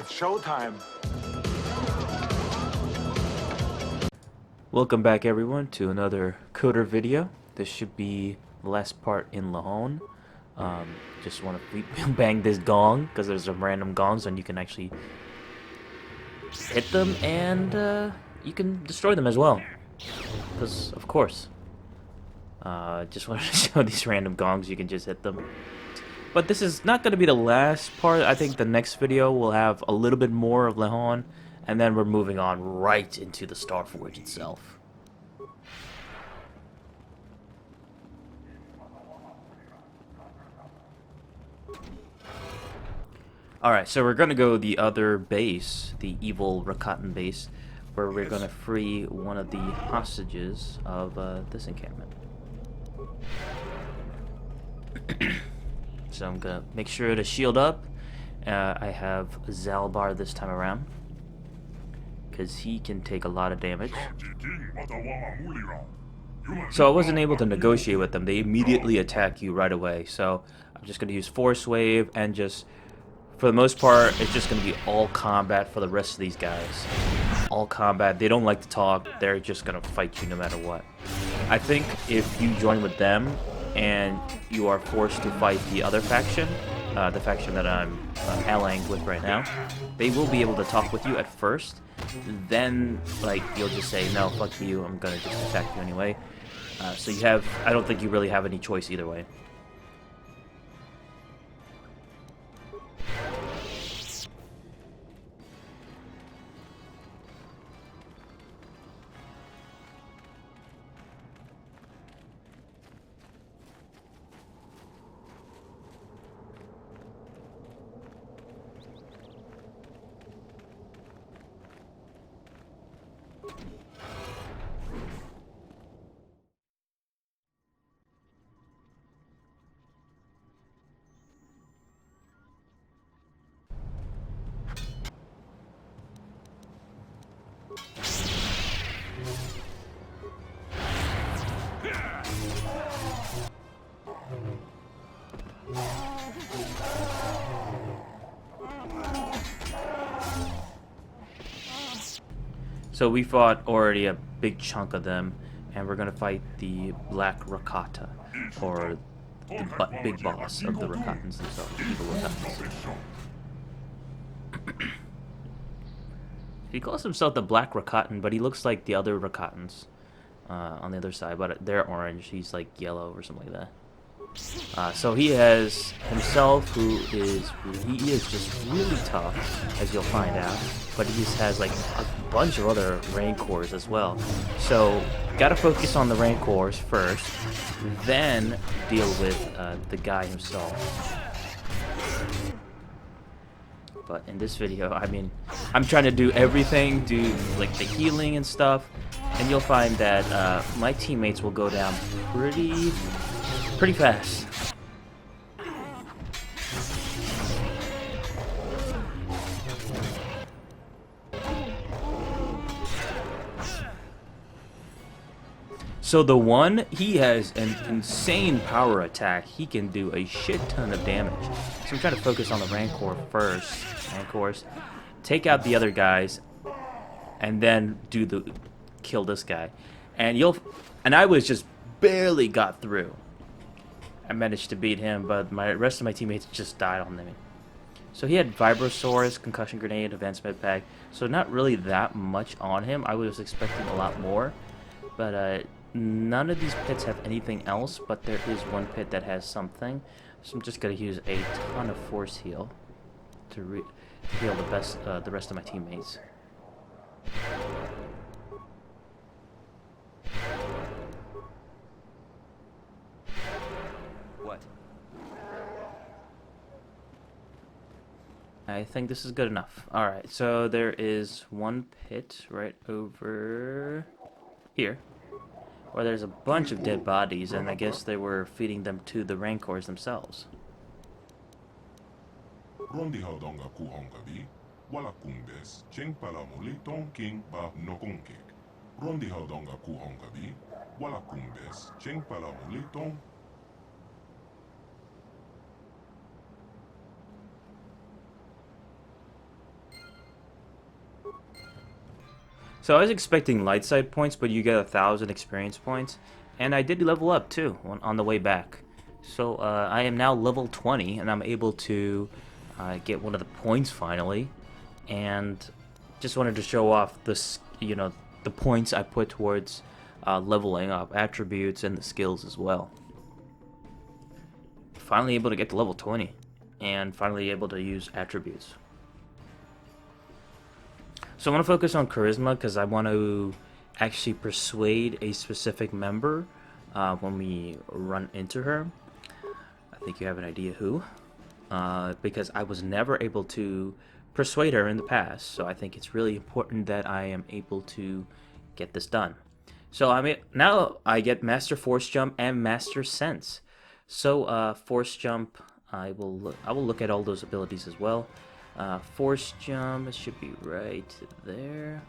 It's showtime. Welcome back everyone to another KOTOR video. This should be the last part in Lehon. Just want to bang this gong because there's some random gongs and you can actually hit them and you can destroy them as well. Because of course. Just wanted to show these random gongs, you can just hit them. But this is not going to be the last part. I think the next video will have a little bit more of Lehon, and then we're moving on right into the Starforge itself. Alright, so we're going to go the other base, the evil Rakatan base, where we're going to free one of the hostages of this encampment. So I'm gonna make sure to shield up. I have Zalbar this time around because he can take a lot of damage. So I wasn't able to negotiate with them. They immediately attack you right away. So I'm just gonna use Force Wave and just, for the most part, it's just gonna be all combat for the rest of these guys. All combat. They don't like to talk. They're just gonna fight you no matter what. I think if you join with them and you are forced to fight the other faction, the faction that I'm allying with right now, they will be able to talk with you at first. Then, like, you'll just say, no, fuck you, I'm gonna just attack you anyway. So you have, I don't think you really have any choice either way. So we fought already a big chunk of them, and we're gonna fight the Black Rakata, or the big boss of the Rakatans themselves, the evil Rakatans. He calls himself the Black Rakatan, but he looks like the other Rakatans on the other side, but they're orange, he's like yellow or something like that. So he has himself, he is just really tough, as you'll find out, but he just has like a bunch of other Rancors as well. So gotta focus on the Rancors first, then deal with the guy himself. But in this video, I mean, I'm trying to do everything, do like the healing and stuff, and you'll find that my teammates will go down pretty fast. So the one, he has an insane power attack. He can do a shit ton of damage. So I'm trying to focus on the Rancor first. Rancors. Take out the other guys, and then kill this guy. And I was just barely got through. I managed to beat him, but my rest of my teammates just died on me. So he had Vibrosaurus, Concussion Grenade, Advanced Med Pack, so not really that much on him. I was expecting a lot more, but none of these pits have anything else, but there is one pit that has something. So I'm just going to use a ton of Force Heal to heal the rest of my teammates. I think this is good enough. Alright, so there is one pit right over here, where there's a bunch of dead bodies, and I guess they were feeding them to the Rancors themselves. So I was expecting light side points, but you get 1,000 experience points, and I did level up too on the way back. So I am now level 20, and I'm able to get one of the points finally. And just wanted to show off this, the points I put towards leveling up attributes and the skills as well. Finally able to get to level 20, and finally able to use attributes. So I want to focus on charisma because I want to actually persuade a specific member when we run into her. I think you have an idea who. Because I was never able to persuade her in the past. So I think it's really important that I am able to get this done. So now I get Master Force Jump and Master Sense. So Force Jump, I will look at all those abilities as well. Force Jump, it should be right there.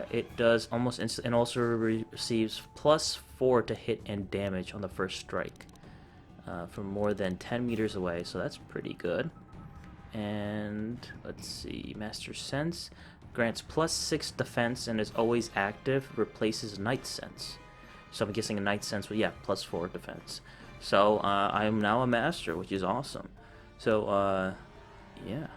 It does almost instant, and also receives +4 to hit and damage on the first strike from more than 10 meters away, so that's pretty good. And let's see, Master Sense grants +6 defense and is always active, replaces Night Sense. So I'm guessing a Night Sense will, yeah, +4 defense. So I am now a Master, which is awesome. So, yeah.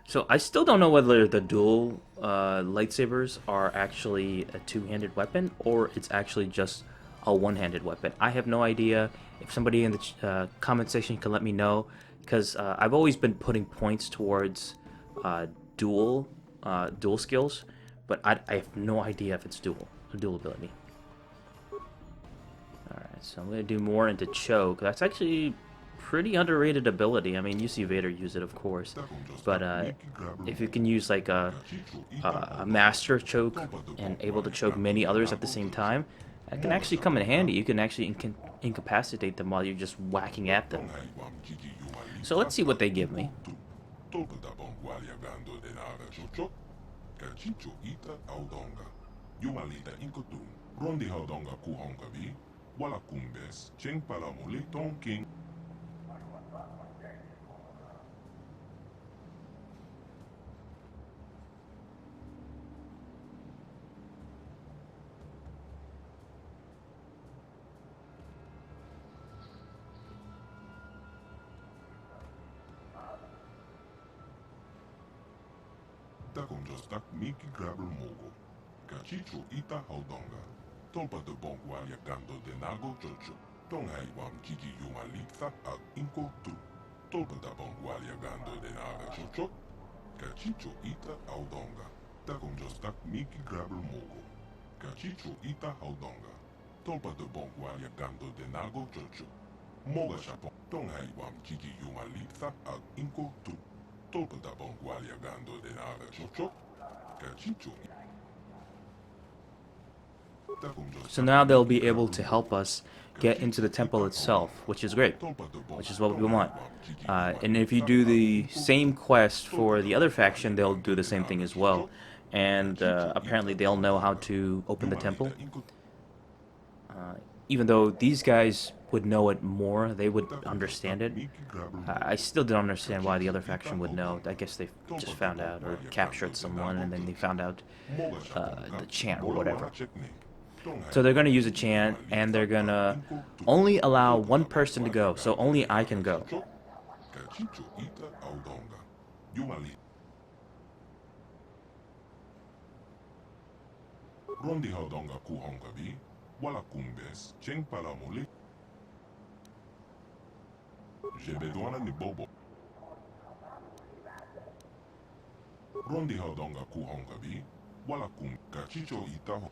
So I still don't know whether the dual lightsabers are actually a two-handed weapon or it's actually just a one-handed weapon. I have no idea. If somebody in the comment section can let me know, because I've always been putting points towards dual skills, but I have no idea if it's a dual ability. Alright, so I'm going to do more into choke. That's actually pretty underrated ability. I mean, you see Vader use it, of course, but if you can use like a master choke and able to choke many others at the same time, that can actually come in handy. You can actually incapacitate them while you're just whacking at them. So let's see what they give me. Takonjostak Miki Grabber Mogo. Kachicho Ita Haudonga. Tompa de Bongwalia Gando de Nago Jojo. Tonghai Wam Kiki Yumalitha Al Inko Tu. Tolpa da Bongwalia Gando de Naga Jojo. Kachicho Ita Haudonga. Takonjostak Miki Grabber Mogo. Kachicho Ita Haudonga. Tolpa de Bongwalia Gando de Nago Jojo. Moga Japon. Tonghai Wam Kiki Yumalitha Al Inko Tu. So now they'll be able to help us get into the temple itself, which is great, which is what we want. And if you do the same quest for the other faction, they'll do the same thing as well. And apparently they'll know how to open the temple. Even though these guys would know it more, they would understand it. I still don't understand why the other faction would know. I guess they just found out or captured someone and then they found out the chant or whatever. So they're going to use a chant and they're going to only allow one person to go. So only I can go. Wala kumbes, cheng palamole. Jebedwana ni bobo. Rondi haudonga kuhonga bi. Wala kum kachicho itaho.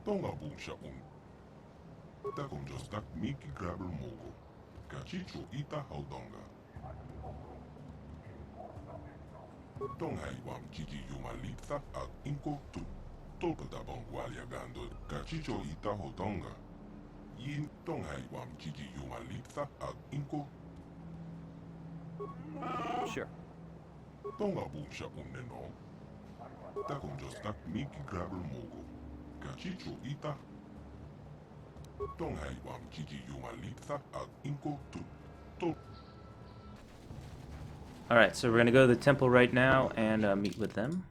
Tonga boomsha Takum just tak Miki Grabber Mogo. Kachicho ita haudonga. Tonghai Wam Kiki Yumalitha Al Inko Tu. Tolpa da Bongwalia Gando. Kachicho Ita Hodonga. Yin Tonghai Wam Kiki Yumalitha Al Inko. Sure. Tonga Boomsha Uneno. Takum just tak Miki Grabber Mogo. Kachicho Ita. Tonghai Wam Kiki Yumalitha Al Inko Tu. Alright, so we're gonna go to the temple right now and meet with them.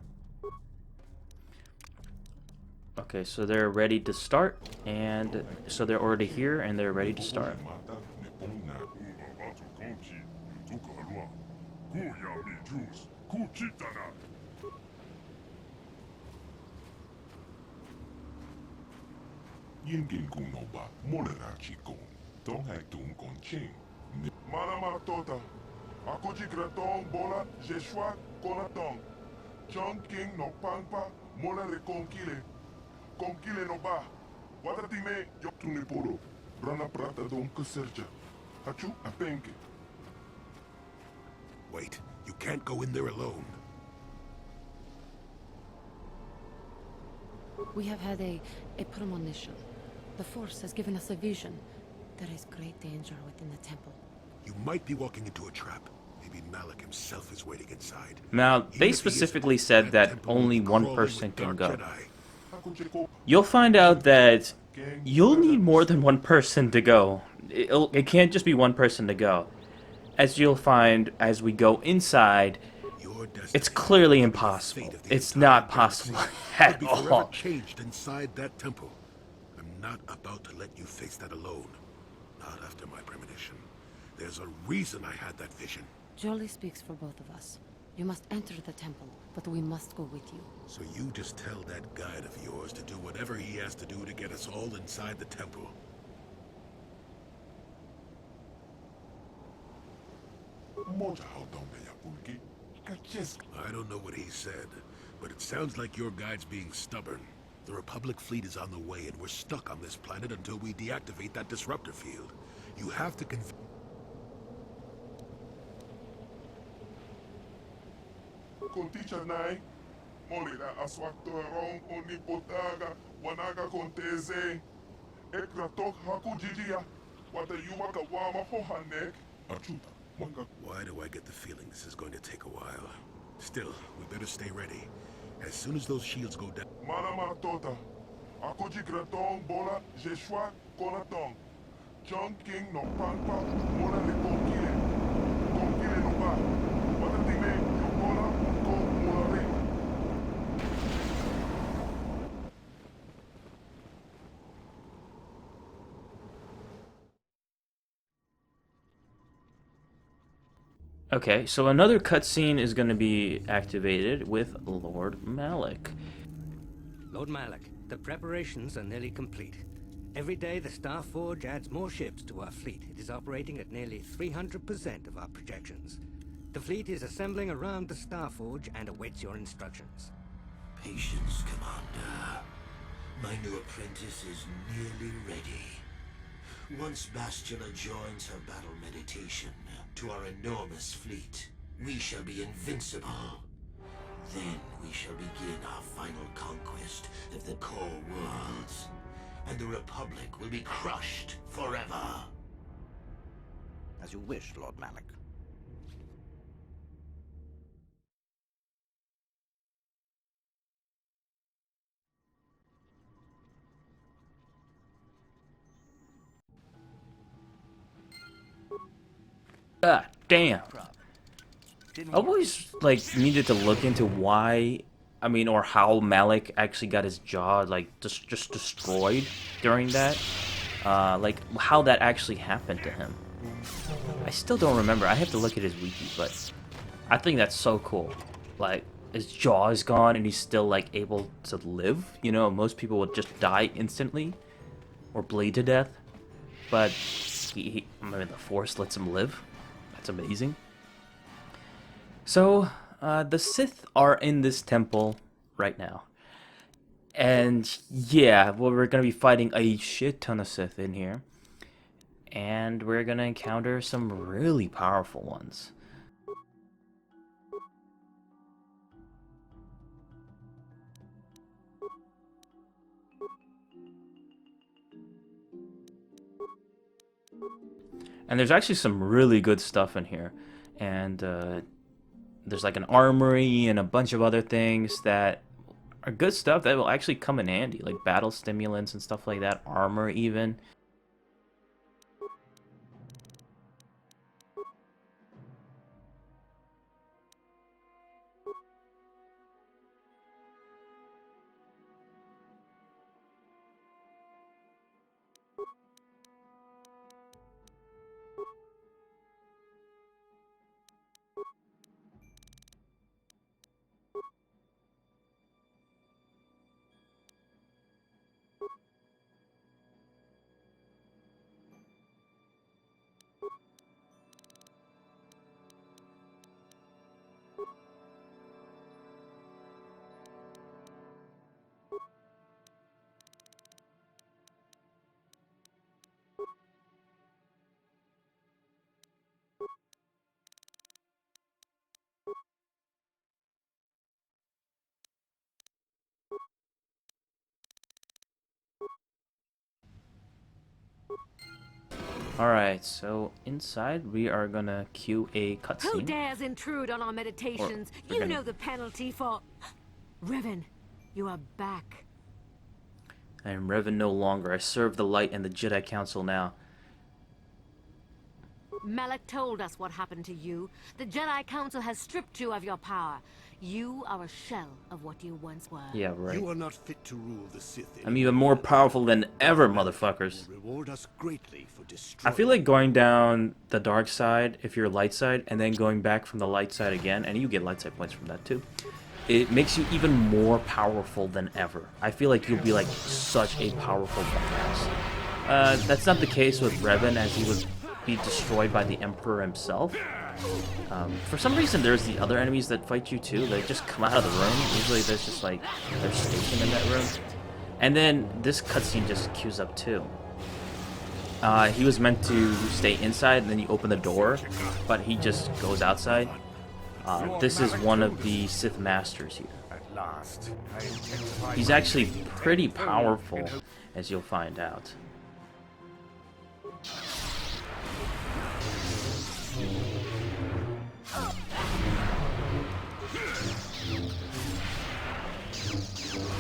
Okay, so they're ready to start, and so they're already here and they're ready to start. Yingin kunoba, molerachi kon. Don't have to ching. Manama tota. Akuji kraton bola, jeshua konatong. John King no pangpa, mola reconkile. Konkile no ba. Watatime, yoktune poro. Rana prata don kuserja. Hachu apenke. Wait, you can't go in there alone. We have had a premonition. The Force has given us a vision. There is great danger within the temple. You might be walking into a trap. Maybe Malik himself is waiting inside. Now, they specifically said that only one person can go. You'll find out that you'll need more than one person to go. It can't just be one person to go. As you'll find as we go inside, it's clearly impossible. It's not possible at all. Changed inside that temple. I'm not about to let you face that alone. Not after my premonition. There's a reason I had that vision. Jolie speaks for both of us. You must enter the temple, but we must go with you. So you just tell that guide of yours to do whatever he has to do to get us all inside the temple. I don't know what he said, but it sounds like your guide's being stubborn. The Republic fleet is on the way, and we're stuck on this planet until we deactivate that disruptor field. You have to convince... Conticha nai, molira aswaktorong onipotaga, wanaga konteze, ekratok hakujijia, wata yuwaka wama hohanek, achuta, wanga. Why do I get the feeling this is going to take a while? Still, we better stay ready. As soon as those shields go down... Manama tota, akuji kraton bola, jeshua konatong. John King no pampa, mola le konkile. Konkile no ba, watatime, yokola, unko, molare. Okay, so another cutscene is going to be activated with Lord Malik. Lord Malik, the preparations are nearly complete. Every day the Star Forge adds more ships to our fleet. It is operating at nearly 300% of our projections. The fleet is assembling around the Star Forge and awaits your instructions. Patience, Commander. My new apprentice is nearly ready. Once Bastila joins her battle meditation to our enormous fleet, we shall be invincible. Then we shall begin our final conquest of the core worlds, and the Republic will be crushed forever. As you wish, Lord Malik. Ah, damn. I always, like, needed to look into why, I mean, or how Malik actually got his jaw, like, just destroyed during that. Like, how that actually happened to him. I still don't remember. I have to look at his wiki, but I think that's so cool. Like, his jaw is gone and he's still, like, able to live. You know, most people would just die instantly or bleed to death. But I mean, the Force lets him live. That's amazing. So, the Sith are in this temple right now. And, yeah, well, we're going to be fighting a shit ton of Sith in here. And we're going to encounter some really powerful ones. And there's actually some really good stuff in here. And there's like an armory and a bunch of other things that are good stuff that will actually come in handy. Like battle stimulants and stuff like that. Armor even. Alright, so inside we are gonna cue a Who cutscene. dares intrude on our meditations? we're You gonna- know the penalty for... Revan, you are back. I am Revan no longer. I serve the light and the Jedi Council now. Malak told us what happened to you. The Jedi Council has stripped you of your power. You are a shell of what you once were. Yeah, right. You are not fit to rule the Sith. I'm even more powerful than ever, motherfuckers. Reward us greatly for destroying. I feel like going down the dark side if you're light side, and then going back from the light side again, and you get light side points from that too. It makes you even more powerful than ever. I feel like you'll be like such a powerful badass. That's not the case with Revan, as he would be destroyed by the Emperor himself. For some reason, there's the other enemies that fight you too. They just come out of the room. Usually there's just like, they're stationed in that room. And then this cutscene just queues up too. He was meant to stay inside, and then you open the door, but he just goes outside. This is one of the Sith Masters here. At last, I intensify He's my actually gaze pretty only in powerful, hope- as you'll find out.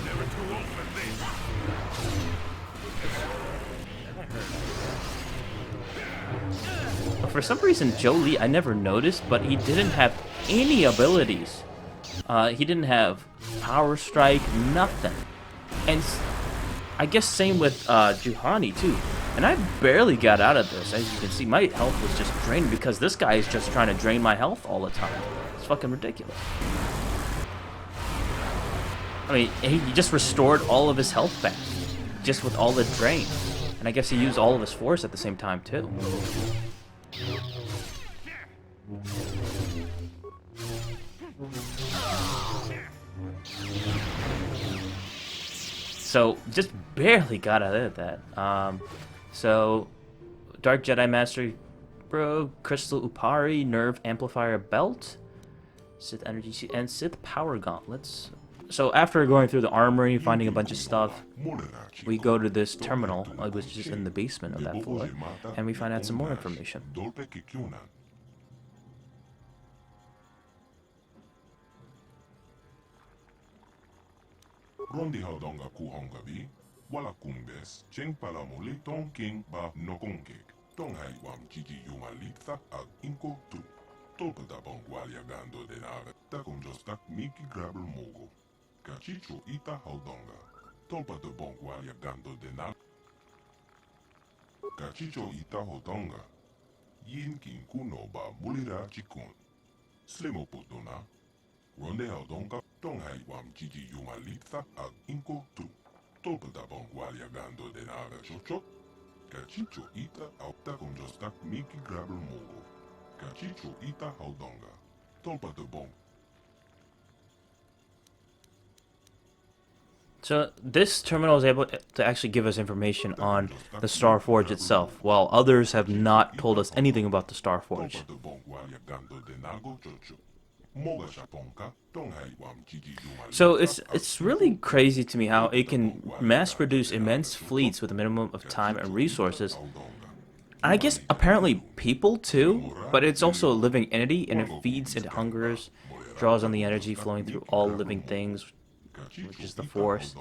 Never too old for this. For some reason, Joe Lee, I never noticed, but he didn't have any abilities. He didn't have Power Strike, nothing. And I guess same with Juhani too. And I barely got out of this. As you can see, my health was just drained because this guy is just trying to drain my health all the time. It's fucking ridiculous. I mean, he just restored all of his health back, just with all the drain. And I guess he used all of his force at the same time too. So, just barely got out of that. So, Dark Jedi Master, bro, Crystal Upari, Nerve Amplifier Belt, Sith Energy Seed, and Sith Power Gauntlets. So, after going through the armory, finding a bunch of stuff, we go to this terminal, which is in the basement of that floor, and we find out some more information. Rondi haudonga kuhongavi, wala kumbes, cheng palamuli tong king ba nokongkek, tong hai wam chichi yuma litsa ag inko tu. Tolpa da bongwalia gando de nave, ta conjostak miki grabel mogo. Cachicho ita haudonga, tolpa da bongwalia gando de nave. Cachicho ita haudonga, yin kin kuno ba mulira chikun. Slimo putuna, Ronde haudonga, tong hai wam chichi yuma litsa ag inko tu. Tolpa da bongwalia gando de nave chocho. Cachicho ita aupta conjostak miki grabel mogo. Cachicho ita haudonga. Tolpa de bong. So this terminal is able to actually give us information on the Star Forge itself, while others have not told us anything about the Star Forge. Tolpa de bongwalia gando de nago chocho. Moga shaponka, tong hai wam chichi yuma So litsa it's really crazy to me how it can mass produce immense fleets with a minimum of time and resources. I guess apparently people too, but it's also a living entity, and it feeds, it hungers, draws on the energy flowing through all living things, which is the Force.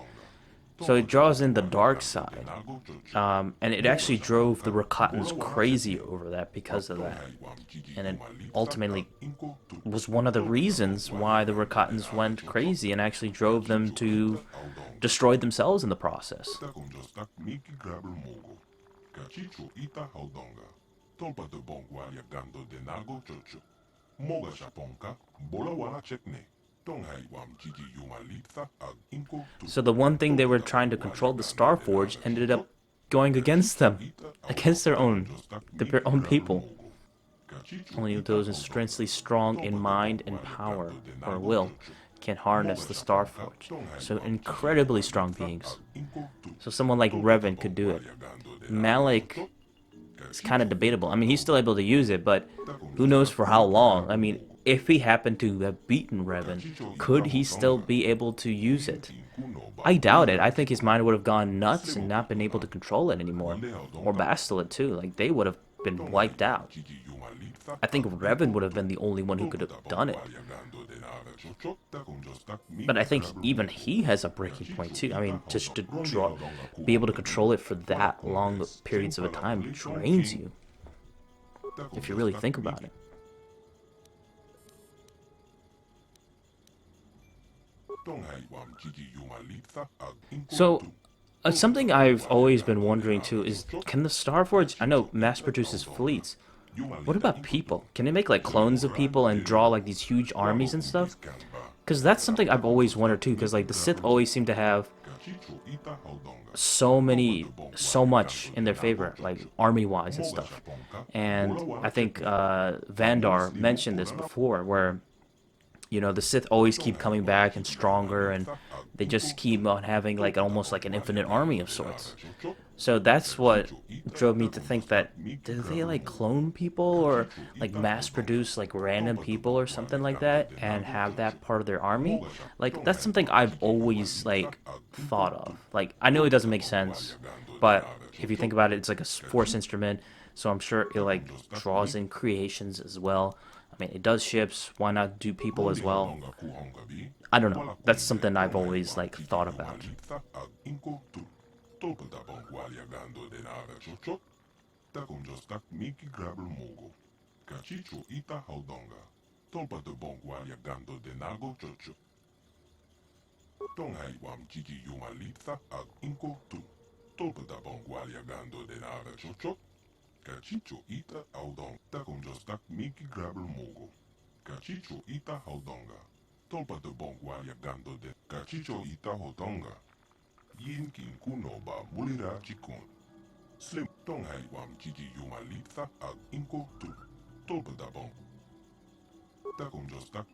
So it draws in the dark side, and it actually drove the Rakatans crazy over that because of that. And it ultimately was one of the reasons why the Rakatans went crazy and actually drove them to destroy themselves in the process. Cachicho ita haudonga. Tolpa de bongwalia gando de nago chocho. Moga shaponka, bola wala chekne. Tong hai wam chichi yuma litsa ag inko tu. So the one thing they were trying to control, the Star Forge, ended up going against them, against their own people. Only those intensely strong in mind and power, or will, can harness the Star Forge. So incredibly strong beings. So someone like Revan could do it. Malak is kind of debatable. I mean, he's still able to use it, but who knows for how long? I mean, if he happened to have beaten Revan, could he still be able to use it? I doubt it. I think his mind would have gone nuts and not been able to control it anymore. Or Bastila too. Like, they would have been wiped out. I think Revan would have been the only one who could have done it. But I think even he has a breaking point too. I mean, just to be able to control it for that long periods of a time drains you. If you really think about it. So, something I've always been wondering too is, can the Starforge, I know, mass produces fleets. What about people? Can they make like clones of people and draw like these huge armies and stuff? Because that's something I've always wondered too, because like the Sith always seem to have so much in their favor, like army-wise and stuff. And I think Vandar mentioned this before, where the Sith always keep coming back and stronger, and they just keep on having like almost like an infinite army of sorts. So that's what drove me to think that, do they like clone people or like mass produce like random people or something like that and have that part of their army? Like, that's something I've always like thought of. Like, I know it doesn't make sense, but if you think about it, it's like a force instrument, so I'm sure it like draws in creations as well. I mean, it does ships, why not do people as well? I don't know. That's something I've always like thought about. Cachicho ita audong takum jostak miki grabel mogo. Cachicho ita haudonga. Tolpa de bongwa yagando de Cachicho ita hodonga. Yin kin kuno ba mulira chikun. Slim tong hai wam chichi yumalitza ag inko tu. Tolpa da bong. Takum jostak.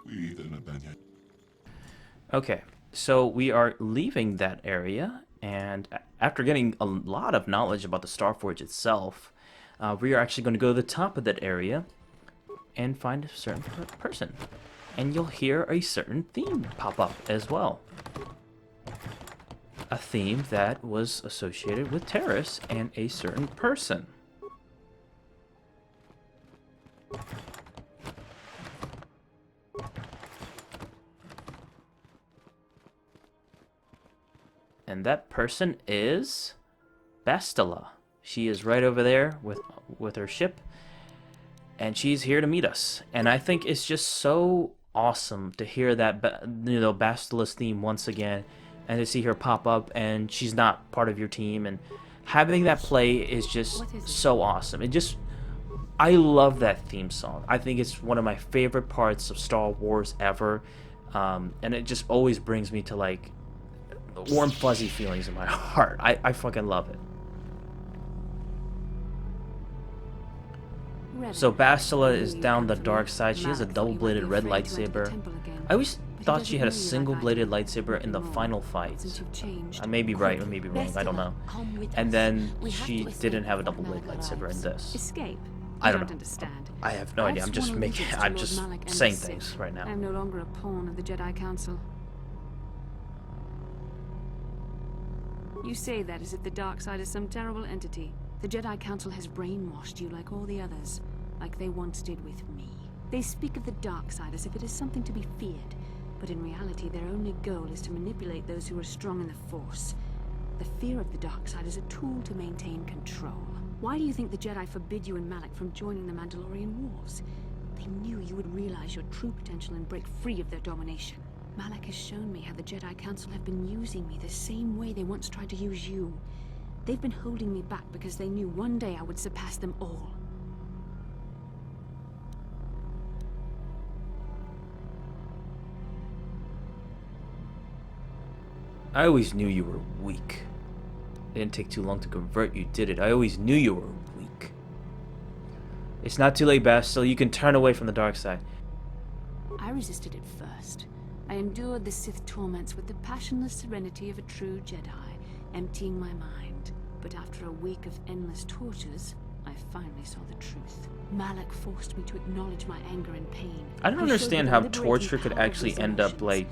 We ita na banya. Okay, so we are leaving that area. And after getting a lot of knowledge about the Starforge itself, we are actually going to go to the top of that area and find a certain person. And you'll hear a certain theme pop up as well. A theme that was associated with terrorists and a certain person. And that person is Bastila. She is right over there with her ship, and she's here to meet us. And I think it's just so awesome to hear that Bastila's theme once again, and to see her pop up, and she's not part of your team, and having that play is just so awesome. I love that theme song. I think it's one of my favorite parts of Star Wars ever, and it just always brings me to like warm fuzzy feelings in my heart. I fucking love it. So Bastila is down the dark side. She has a double-bladed red lightsaber. I always thought she had a single-bladed lightsaber in the final fight. I may be right, I may be wrong, I don't know. And then she didn't have a double-bladed lightsaber in this. I don't know. I have no idea. I'm just saying things right now. I am no longer a pawn of the Jedi Council. You say that as if the dark side is some terrible entity. The Jedi Council has brainwashed you like all the others, like they once did with me. They speak of the dark side as if it is something to be feared, but in reality their only goal is to manipulate those who are strong in the Force. The fear of the dark side is a tool to maintain control. Why do you think the Jedi forbid you and Malak from joining the Mandalorian Wars? They knew you would realize your true potential and break free of their domination. Malak has shown me how the Jedi Council have been using me the same way they once tried to use you. They've been holding me back because they knew one day I would surpass them all. I always knew you were weak. It didn't take too long to convert you, did it? I always knew you were weak. It's not too late, Bastila. You can turn away from the dark side. I resisted at first. I endured the Sith torments with the passionless serenity of a true Jedi, emptying my mind. But after a week of endless tortures, I I finally saw the truth. Malak forced me to acknowledge my anger and pain. I don't He showed understand me the how liberating torture could power of actually these end up emotions. like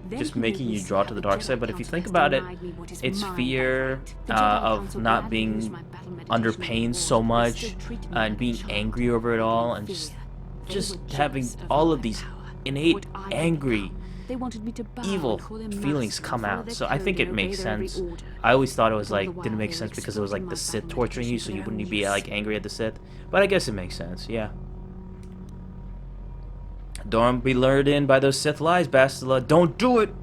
Then just he made making me you see draw how to the the dark Jedi side. But if you Council think has about it, denied me what is it's mine by fear right. The Jedi of Council not gladly used being my battle under meditation pain and so wars, but they much still treated me and like a being child. angry over it all and Fear. They just were having jealous of all my of these power, innate what I had angry become. They wanted me to bow evil before their feelings master and come follow out. their So I code think and it obey makes their every sense. order. I always thought it was But all the like didn't while make they were sense because it was like exploiting the my Sith battle torturing you, meditation so for you their wouldn't own be use. like angry at the Sith. But I guess it makes sense, yeah. Don't be lured in by those Sith lies, Bastila. Don't do it!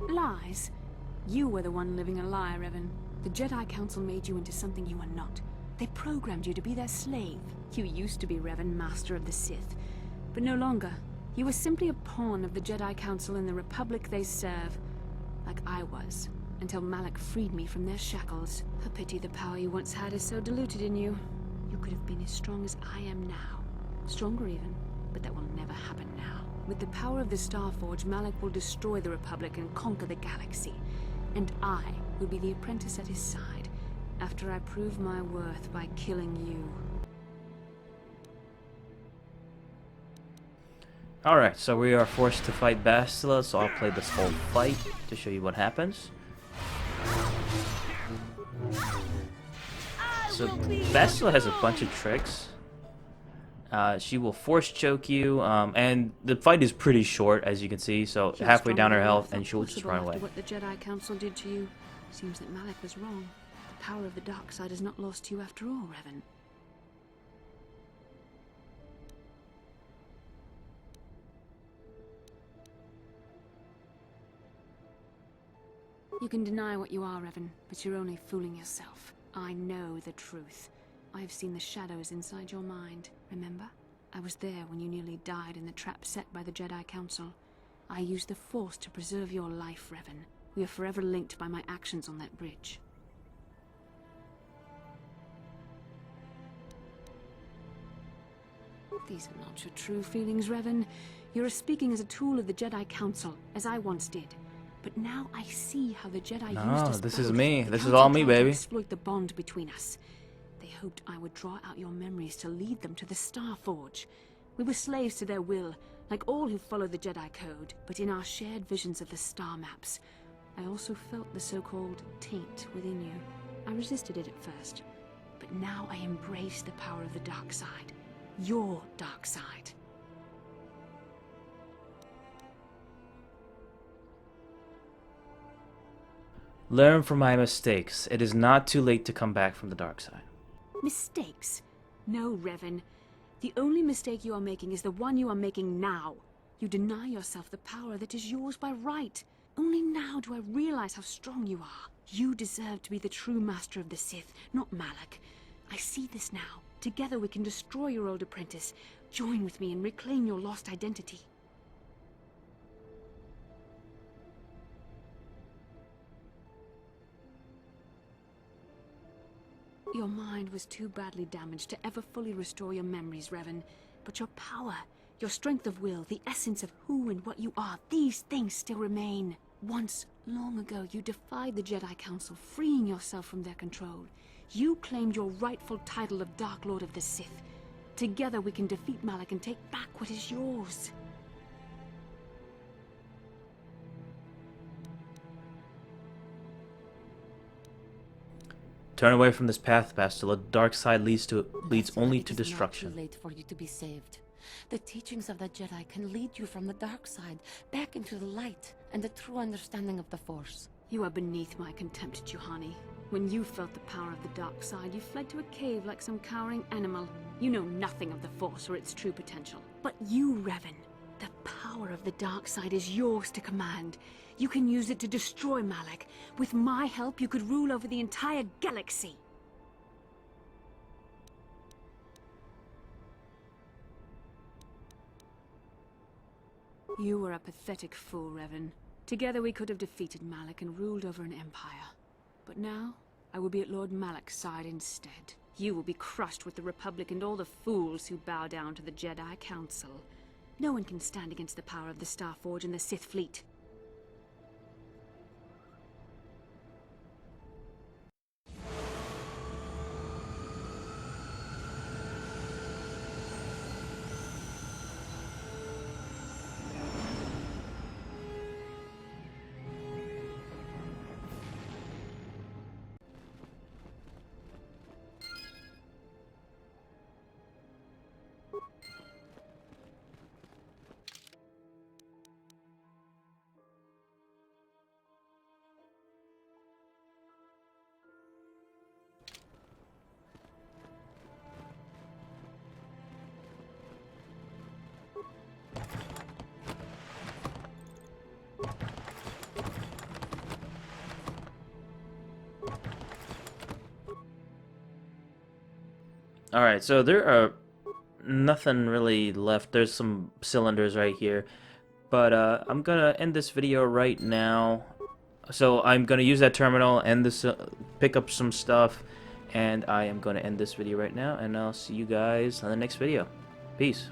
Lies? You were the one living a lie, Revan. The Jedi Council made you into something you are not. They programmed you to be their slave. You used to be Revan, Master of the Sith. But no longer. You were simply a pawn of the Jedi Council in the Republic they serve. Like I was. Until Malak freed me from their shackles. A pity the power you once had is so diluted in you. You could have been as strong as I am now. Stronger even. But that will never happen now. With the power of the Starforge, Malak will destroy the Republic and conquer the galaxy. And I will be the apprentice at his side, after I prove my worth by killing you. Alright, so we are forced to fight Bastila, so I'll play this whole fight to show you what happens. So Bastila has a bunch of tricks. She will force choke you, and the fight is pretty short, as you can see, so You're halfway down her stronger than I health, thought and she'll just possible run after away. what the Jedi Council did to you. Seems that Malak was wrong. The power of the dark side is not lost to you after all, Revan. You can deny what you are, Revan, but you're only fooling yourself. I know the truth. I have seen the shadows inside your mind, remember? I was there when you nearly died in the trap set by the Jedi Council. I used the Force to preserve your life, Revan. We are forever linked by my actions on that bridge. These are not your true feelings, Revan. You're speaking as a tool of the Jedi Council, as I once did. But now I see how the Jedi used us This is both. me. The This is Council all me, tried to baby. exploit the bond between us. They hoped I would draw out your memories to lead them to the Starforge. We were slaves to their will, like all who follow the Jedi Code. But in our shared visions of the star maps, I also felt the so-called taint within you. I resisted it at first, but now I embrace the power of the dark side. Your dark side. Learn from my mistakes. It is not too late to come back from the dark side. Mistakes? No, Revan. The only mistake you are making is the one you are making now. You deny yourself the power that is yours by right. Only now do I realize how strong you are. You deserve to be the true master of the Sith, not Malak. I see this now. Together we can destroy your old apprentice. Join with me and reclaim your lost identity. Your mind was too badly damaged to ever fully restore your memories, Revan. But your power, your strength of will, the essence of who and what you are, these things still remain. Once, long ago, you defied the Jedi Council, freeing yourself from their control. You claimed your rightful title of Dark Lord of the Sith. Together we can defeat Malak and take back what is yours. Turn away from this path, Bastila. The dark side leads only to It is destruction. not too late for you to be saved. The teachings of the Jedi can lead you from the dark side back into the light and the true understanding of the Force. You are beneath my contempt, Juhani. When you felt the power of the dark side, you fled to a cave like some cowering animal. You know nothing of the Force or its true potential. But you, Revan, the power of the dark side is yours to command. You can use it to destroy Malak. With my help, you could rule over the entire galaxy. You were a pathetic fool, Revan. Together we could have defeated Malak and ruled over an empire. But now, I will be at Lord Malak's side instead. You will be crushed with the Republic and all the fools who bow down to the Jedi Council. No one can stand against the power of the Starforge and the Sith fleet. Alright, so there are nothing really left. There's some cylinders right here. But I'm gonna end this video right now. So I'm gonna use that terminal, end this, pick up some stuff, and I am gonna end this video right now, and I'll see you guys on the next video. Peace.